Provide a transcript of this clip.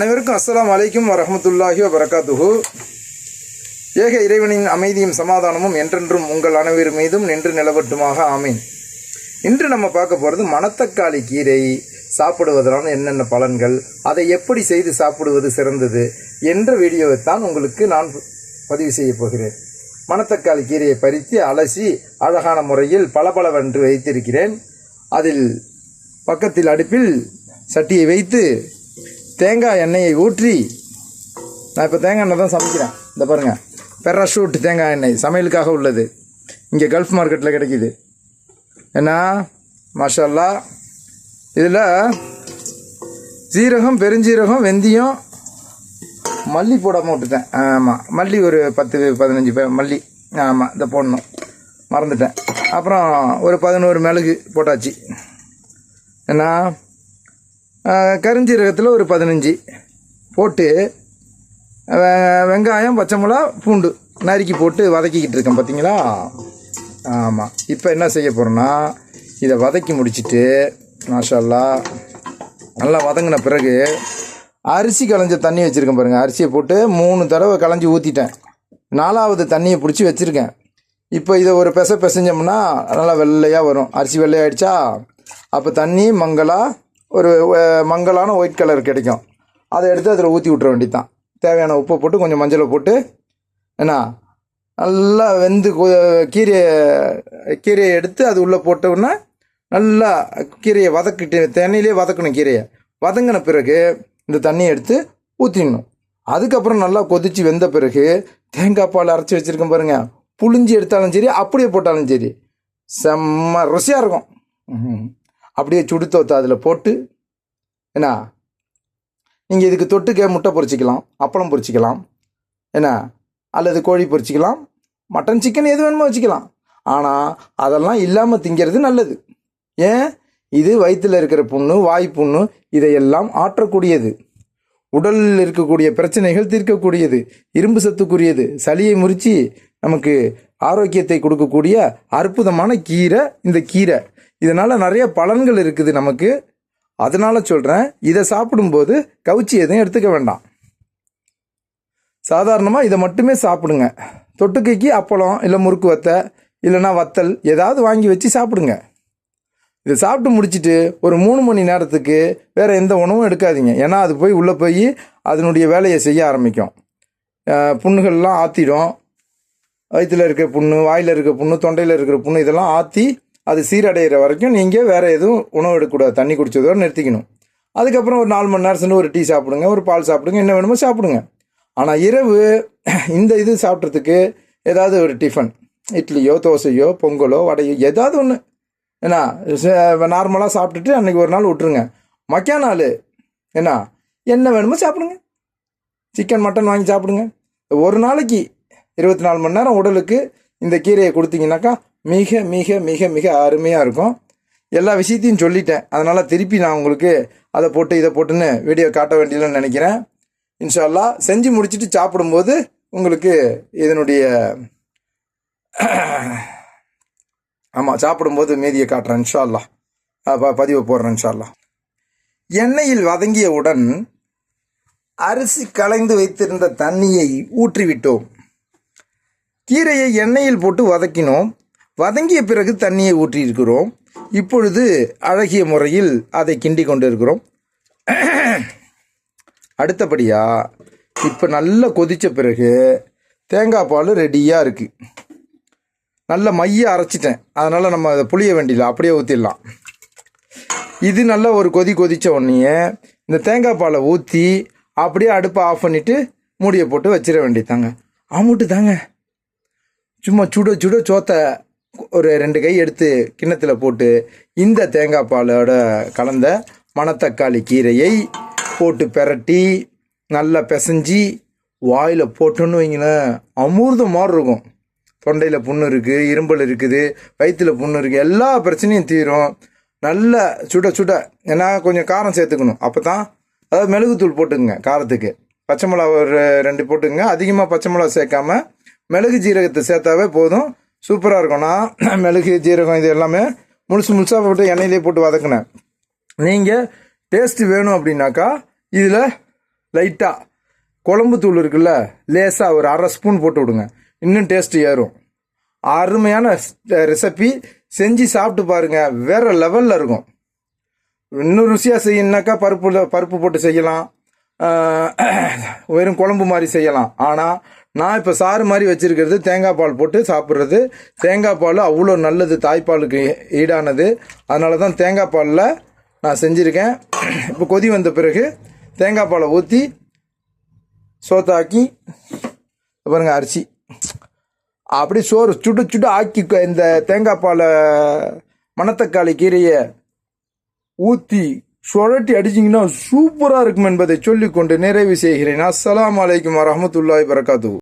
அனைவருக்கும் அஸ்ஸலாமு அலைக்கும் வரஹ்மத்துல்லாஹி வபரகாத்துஹு. ஏக இறைவனின் அமைதியும் சமாதானமும் என்றென்றும் உங்கள் அனைவர் மீதும் நின்று நிலவட்டுமாக, ஆமீன். இன்று நம்ம பார்க்க போகிறது மணத்தக்காளி கீரை சாப்பிடுவதனால என்னென்ன பலன்கள், அதை எப்படி செய்து சாப்பிடுவது சிறந்தது என்ற வீடியோவை தான் உங்களுக்கு நான் பதிவு செய்ய போகிறேன். மணத்தக்காளி கீரையை பறித்து அலசி அழகான முறையில் பளபளவென்று வைத்திருக்கிறேன். அதில் பக்கத்தில் அடுப்பில் சட்டியை வைத்து தேங்காய் எண்ணெயை ஊற்றி, நான் இப்போ தேங்காய் எண்ணெய் தான் சமைக்கிறேன். இந்த பாருங்கள், பெராஷூட் தேங்காய் எண்ணெய் சமையலுக்காக உள்ளது. இங்கே கல்ஃப் மார்க்கெட்டில் கிடைக்கிது. என்ன மாஷா அல்லாஹ். இதில் ஜீரகம், பெருஞ்சீரகம், வெந்தயம், மல்லி போடாமல் விட்டுட்டேன். ஆமாம், மல்லி ஒரு 10-15 மல்லி, ஆமாம் இதை போடணும், மறந்துட்டேன். அப்புறம் ஒரு 11 மிளகு போட்டாச்சு. என்ன கருஞ்சீரகத்தில் ஒரு 15 போட்டு, வெங்காயம், பச்சை மிளகா, பூண்டு நறுக்கி போட்டு வதக்கிக்கிட்டு இருக்கேன். பார்த்தீங்களா? ஆமாம். இப்போ என்ன செய்ய போகிறேன்னா, இதை வதக்கி முடிச்சுட்டு மாஷா அல்லாஹ் நல்லா வதங்கின பிறகு அரிசி களைஞ்ச தண்ணி வச்சுருக்கேன் பாருங்கள். அரிசியை போட்டு 3 தடவை களைஞ்சி ஊற்றிட்டேன். 4வது தண்ணியை பிடிச்சி வச்சுருக்கேன். இப்போ இதை ஒரு பிசைஞ்சோம்னா நல்லா வெள்ளையாக வரும். அரிசி வெள்ளையாகிடுச்சா, அப்போ தண்ணி ஒரு மங்கலான ஒயிட் கலர் கிடைக்கும். அதை எடுத்து அதில் ஊற்றி விட்ற வேண்டியது தான். தேவையான உப்பை போட்டு கொஞ்சம் மஞ்சளை போட்டு, என்ன நல்லா வெந்து கீரையை எடுத்து அது உள்ளே போட்டோன்னா நல்லா கீரையை வதக்கிட்டு, தண்ணியிலே வதக்கணும். கீரையை வதங்கின பிறகு இந்த தண்ணியை எடுத்து ஊற்றிடணும். அதுக்கப்புறம் நல்லா கொதித்து வெந்த பிறகு தேங்காய் பால் அரைச்சி வச்சுருக்கேன் பாருங்கள். புளிஞ்சி எடுத்தாலும் சரி, அப்படியே போட்டாலும் சரி, செம்ம ருசியாக இருக்கும். அப்படியே சுடுத்தோத்த அதில் போட்டு, என்ன நீங்கள் இதுக்கு தொட்டுக்க முட்டை பொரிச்சிக்கலாம், அப்பளம் பொரிச்சிக்கலாம், என்ன அல்லது கோழி பொரிச்சிக்கலாம், மட்டன், சிக்கன் எது வேணுமோ வச்சுக்கலாம். ஆனால் அதெல்லாம் இல்லாமல் திங்கிறது நல்லது. ஏன்? இது வயிற்றில் இருக்கிற புண்ணு, வாய் புண்ணு, இதையெல்லாம் ஆற்றக்கூடியது. உடலில் இருக்கக்கூடிய பிரச்சனைகள் தீர்க்கக்கூடியது, இரும்பு சத்துக்குரியது, சளியை முறித்து நமக்கு ஆரோக்கியத்தை கொடுக்கக்கூடிய அற்புதமான கீரை இந்த கீரை. இதனால் நிறைய பலன்கள் இருக்குது நமக்கு. அதனால் சொல்கிறேன், இதை சாப்பிடும்போது கவுச்சி எதுவும் எடுத்துக்க வேண்டாம். சாதாரணமாக இதை மட்டுமே சாப்பிடுங்க. தொட்டுக்கைக்கு அப்பளம், இல்லை முறுக்கு வத்தை, இல்லைன்னா வத்தல் ஏதாவது வாங்கி வச்சு சாப்பிடுங்க. இதை சாப்பிட்டு முடிச்சுட்டு ஒரு 3 மணி நேரத்துக்கு வேறு எந்த உணவும் எடுக்காதீங்க. ஏன்னா அது போய் உள்ளே போய் அதனுடைய வேலையை செய்ய ஆரம்பிக்கும். புண்ணுகள்லாம் ஆற்றிடும். வயிற்றில் இருக்கிற புண்ணு, வாயில் இருக்கிற புண்ணு, தொண்டையில் இருக்கிற புண்ணு, இதெல்லாம் ஆற்றி அது சீரடைகிற வரைக்கும் நீங்கள் வேறு எதுவும் உணவு எடுக்கக்கூடாது. தண்ணி குடித்ததோடு நிறுத்திக்கணும். அதுக்கப்புறம் ஒரு 4 மணி நேரம் சென்று ஒரு டீ சாப்பிடுங்க, ஒரு பால் சாப்பிடுங்க, என்ன வேணுமோ சாப்பிடுங்க. ஆனால் இரவு இந்த இது சாப்பிட்றதுக்கு ஏதாவது ஒரு டிஃபன், இட்லியோ, தோசையோ, பொங்கலோ, வடையோ ஏதாவது ஒன்று, ஏன்னா நார்மலாக சாப்பிட்டுட்டு அன்றைக்கி ஒரு நாள் விட்டுருங்க. மக்கா நாள் என்ன வேணுமோ சாப்பிடுங்க. சிக்கன், மட்டன் வாங்கி சாப்பிடுங்க. ஒரு நாளைக்கு 24 மணி நேரம் உடலுக்கு இந்த கீரையை கொடுத்தீங்கன்னாக்கா மிக மிக மிக மிக அருமையாக இருக்கும். எல்லா விஷயத்தையும் சொல்லிட்டேன். அதனால் திருப்பி நான் உங்களுக்கு அதை போட்டு இதை போட்டுன்னு வீடியோ காட்ட வேண்டியதுன்னு நினைக்கிறேன். இன்ஷா அல்லாஹ் செஞ்சு முடிச்சுட்டு சாப்பிடும்போது உங்களுக்கு இதனுடைய சாப்பிடும்போது மீதியை காட்டுறேன். இன்ஷா அல்லாஹ் பதிவை போடுறேன். இன்ஷா அல்லாஹ். எண்ணெயில் வதங்கியவுடன் அரிசி களைந்து வைத்திருந்த தண்ணியை ஊற்றிவிட்டோம். கீரையை எண்ணெயில் போட்டு வதக்கினோம். வதங்கிய பிறகு தண்ணியை ஊற்றியிருக்கிறோம். இப்பொழுது அழகிய முறையில் அதை கிண்டி கொண்டு இருக்கிறோம். அடுத்தபடியாக இப்போ நல்லா கொதித்த பிறகு தேங்காய் பால் ரெடியாக இருக்குது. நல்ல மைய அரைச்சிட்டேன். அதனால் நம்ம அதை புளிய வேண்டியதில்லை, அப்படியே ஊற்றிடலாம். இது நல்லா ஒரு கொதித்த உடனே இந்த தேங்காய் பாலை ஊற்றி அப்படியே அடுப்பை ஆஃப் பண்ணிவிட்டு மூடியை போட்டு வச்சிட வேண்டியதாங்க. ஆமுட்டு தாங்க. சும்மா சுட சுட சோத்தை ஒரு 2 கை எடுத்து கிண்ணத்தில் போட்டு இந்த தேங்காய் பாலோட கலந்த மணத்தக்காளி கீரையை போட்டு பெரட்டி நல்லா பிசைஞ்சி வாயில் போட்டோன்னு வைங்களேன், அமிர்தம் மாதிரி இருக்கும். தொண்டையில் புண்ணு இருக்குது, இரும்பல் இருக்குது, வயிற்றில் புண்ணு இருக்குது, எல்லா பிரச்சனையும் தீரும். நல்லா சுட சுட. ஏன்னா கொஞ்சம் காரம் சேர்த்துக்கணும். அப்போ தான், அதாவது மிளகுத்தூள் போட்டுக்குங்க காரத்துக்கு. பச்சை மிளகா ஒரு 2 போட்டுக்குங்க. அதிகமாக பச்சை மிளகா சேர்க்காம மிளகு ஜீரகத்தை சேர்த்தாவே போதும், சூப்பராக இருக்கும். நான் மிளகு ஜீரகம் இது எல்லாமே முழுசாக போட்டு எண்ணெயிலே போட்டு வதக்கினேன். நீங்கள் டேஸ்ட்டு வேணும் அப்படின்னாக்கா இதில் லைட்டாக குழம்பு தூள் இருக்குல்ல, லேசாக ஒரு 1/2 ஸ்பூன் போட்டு விடுங்க, இன்னும் டேஸ்ட்டு ஏறும். அருமையான ரெசிபி, செஞ்சு சாப்பிட்டு பாருங்க, வேற லெவலில் இருக்கும். இன்னும் ருசியாக செய்யணுன்னாக்கா பருப்பு போட்டு செய்யலாம், வெறும் குழம்பு மாதிரி செய்யலாம். ஆனால் நான் இப்போ சாறு மாதிரி வச்சுருக்கிறது தேங்காய் பால் போட்டு சாப்பிட்றது. தேங்காய் பால் அவ்வளோ நல்லது, தாய்ப்பாலுக்கு ஈடானது. அதனால தான் தேங்காய் பாலில் நான் செஞ்சுருக்கேன். இப்போ கொதி வந்த பிறகு தேங்காய் பாலை ஊற்றி சோத்தாக்கி பாருங்கள், அரிசி அப்படி சோறு சுட்டு சுட்டு ஆக்கி இந்த தேங்காய் பாலை மணத்தக்காளி கீரையை ஊற்றி சுழட்டி அடிச்சிங்கன்னா சூப்பராக இருக்கும் என்பதை சொல்லிக்கொண்டு நிறைவு செய்கிறேன். அஸ்ஸலாமு அலைக்கும் வரஹ்மத்துல்லாஹி வபரகாத்துஹு.